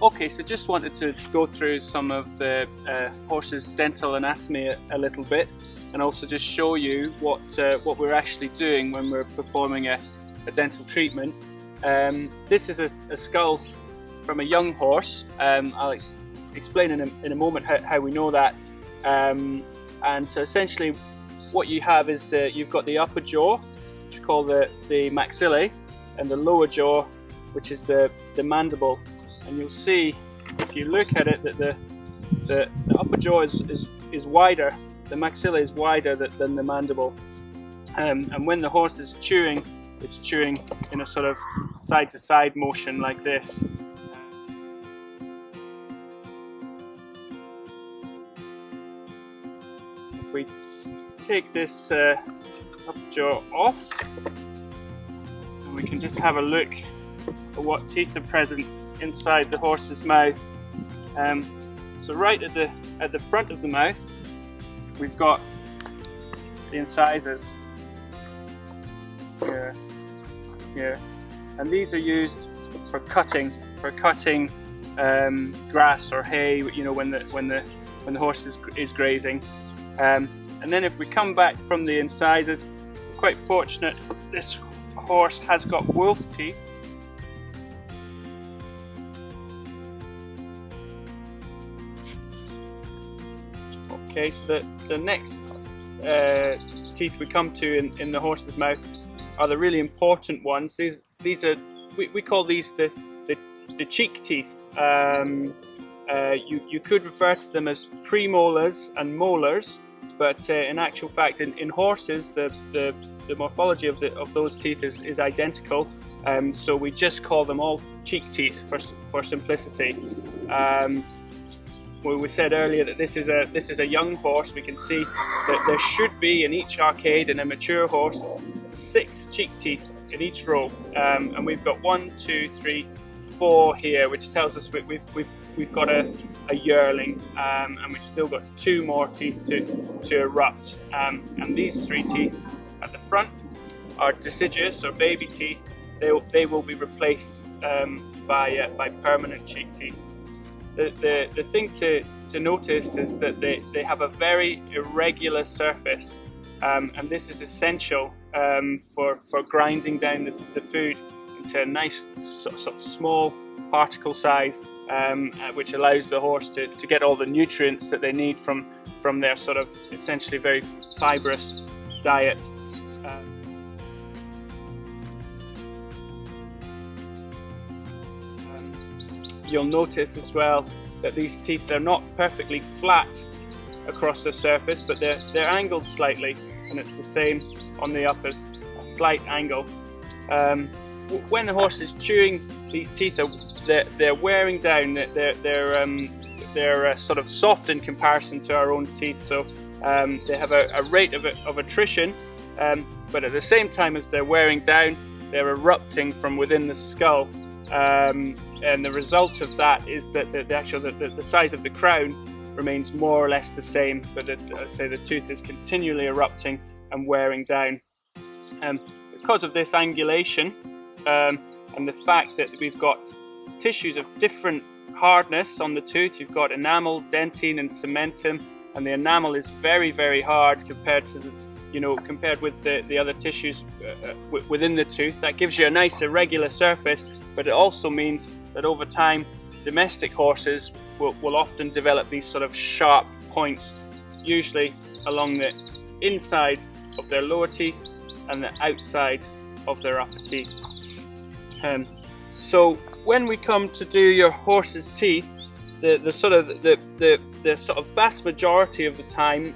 Okay, so just wanted to go through some of the horse's dental anatomy a little bit, and also just show you what we're actually doing when we're performing a dental treatment. This is a skull from a young horse. I'll explain in a moment how we know that. And so essentially what you have is you've got the upper jaw, which we call the maxillae, and the lower jaw, which is the mandible. And you'll see, if you look at it, that the upper jaw is wider, the maxilla is wider than the mandible. And when the horse is chewing, it's chewing in a sort of side-to-side motion like this. If we take this upper jaw off, and we can just have a look at what teeth are present inside the horse's mouth. So right at the front of the mouth, we've got the incisors here, and these are used for cutting grass or hay. You know, when the horse is grazing. And then if we come back from the incisors, we're quite fortunate. This horse has got wolf teeth. Okay, so the next teeth we come to in the horse's mouth are the really important ones. These are we call these the cheek teeth. You could refer to them as premolars and molars, but in actual fact, in horses, the morphology of those teeth is identical. So we just call them all cheek teeth for simplicity. Well, we said earlier that this is a young horse. We can see that there should be in each arcade in a mature horse 6 cheek teeth in each row, and we've got 1, 2, 3, 4 here, which tells us we've got a yearling, and we've still got 2 more teeth to erupt. And these 3 teeth at the front are deciduous or baby teeth. They will be replaced by permanent cheek teeth. The thing to notice is that they have a very irregular surface, and this is essential for grinding down the food into a nice sort of small particle size, which allows the horse to get all the nutrients that they need from their sort of essentially very fibrous diet. You'll notice as well that these teeth, they're not perfectly flat across the surface, but they're angled slightly, and it's the same on the uppers, a slight angle. When the horse is chewing, these teeth they're wearing down. They're sort of soft in comparison to our own teeth, so they have a rate of attrition, but at the same time as they're wearing down, they're erupting from within the skull. And the result of that is that the size of the crown remains more or less the same, but the tooth is continually erupting and wearing down. Because of this angulation and the fact that we've got tissues of different hardness on the tooth, you've got enamel, dentine, and cementum, and the enamel is very, very hard compared with the other tissues within the tooth. That gives you a nice irregular surface, but it also means that over time domestic horses will often develop these sort of sharp points, usually along the inside of their lower teeth and the outside of their upper teeth. So when we come to do your horse's teeth, the sort of vast majority of the time,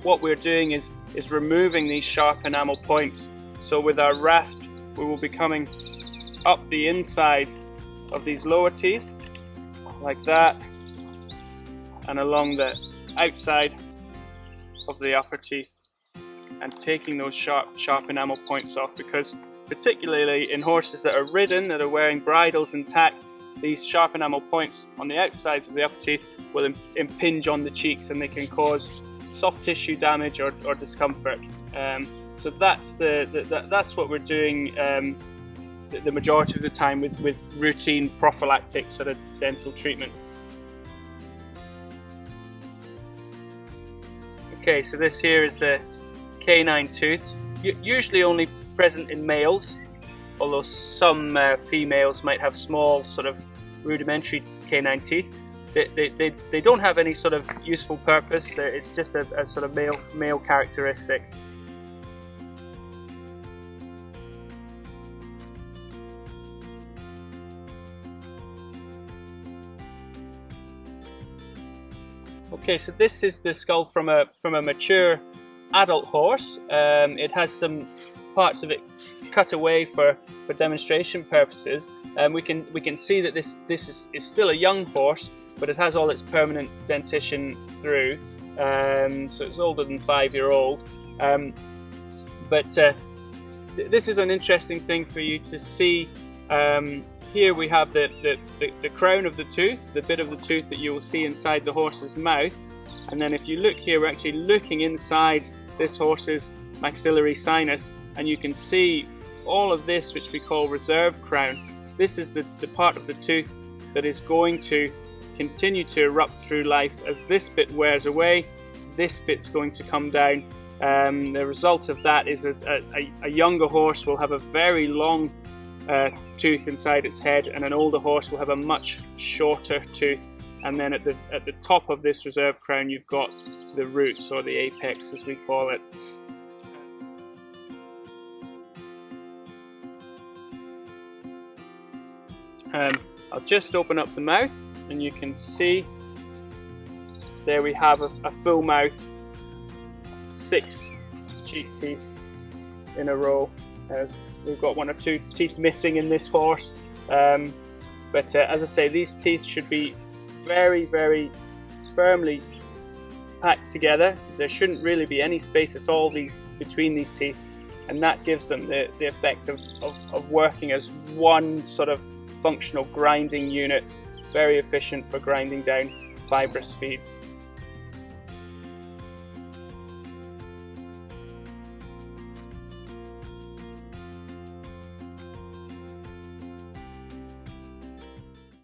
what we're doing is removing these sharp enamel points. So with our rasp, we will be coming up the inside of these lower teeth, like that, and along the outside of the upper teeth, and taking those sharp enamel points off, because particularly in horses that are ridden, that are wearing bridles intact, these sharp enamel points on the outsides of the upper teeth will impinge on the cheeks, and they can cause soft tissue damage or discomfort. So that's what we're doing the majority of the time with routine prophylactic sort of dental treatment. Okay, so this here is a canine tooth, usually only present in males, although some females might have small sort of rudimentary canine teeth. They don't have any sort of useful purpose. It's just a sort of male characteristic. Okay, so this is the skull from a mature adult horse. It has some parts of it cut away for demonstration purposes. We can see that this is still a young horse, but it has all its permanent dentition through. So it's older than 5-year-old. This is an interesting thing for you to see. Here we have the crown of the tooth, the bit of the tooth that you will see inside the horse's mouth. And then if you look here, we're actually looking inside this horse's maxillary sinus, and you can see all of this, which we call reserve crown. This is the part of the tooth that is going to continue to erupt through life. As this bit wears away, this bit's going to come down. The result of that is a younger horse will have a very long tooth inside its head, and an older horse will have a much shorter tooth. And then at the top of this reserve crown, you've got the roots, or the apex as we call it. I'll just open up the mouth, and you can see there we have a full mouth, 6 cheek teeth in a row. We've got 1 or 2 teeth missing in this horse, but as I say, these teeth should be very, very firmly packed together. There shouldn't really be any space at all between these teeth, and that gives them the effect of working as one sort of functional grinding unit, very efficient for grinding down fibrous feeds.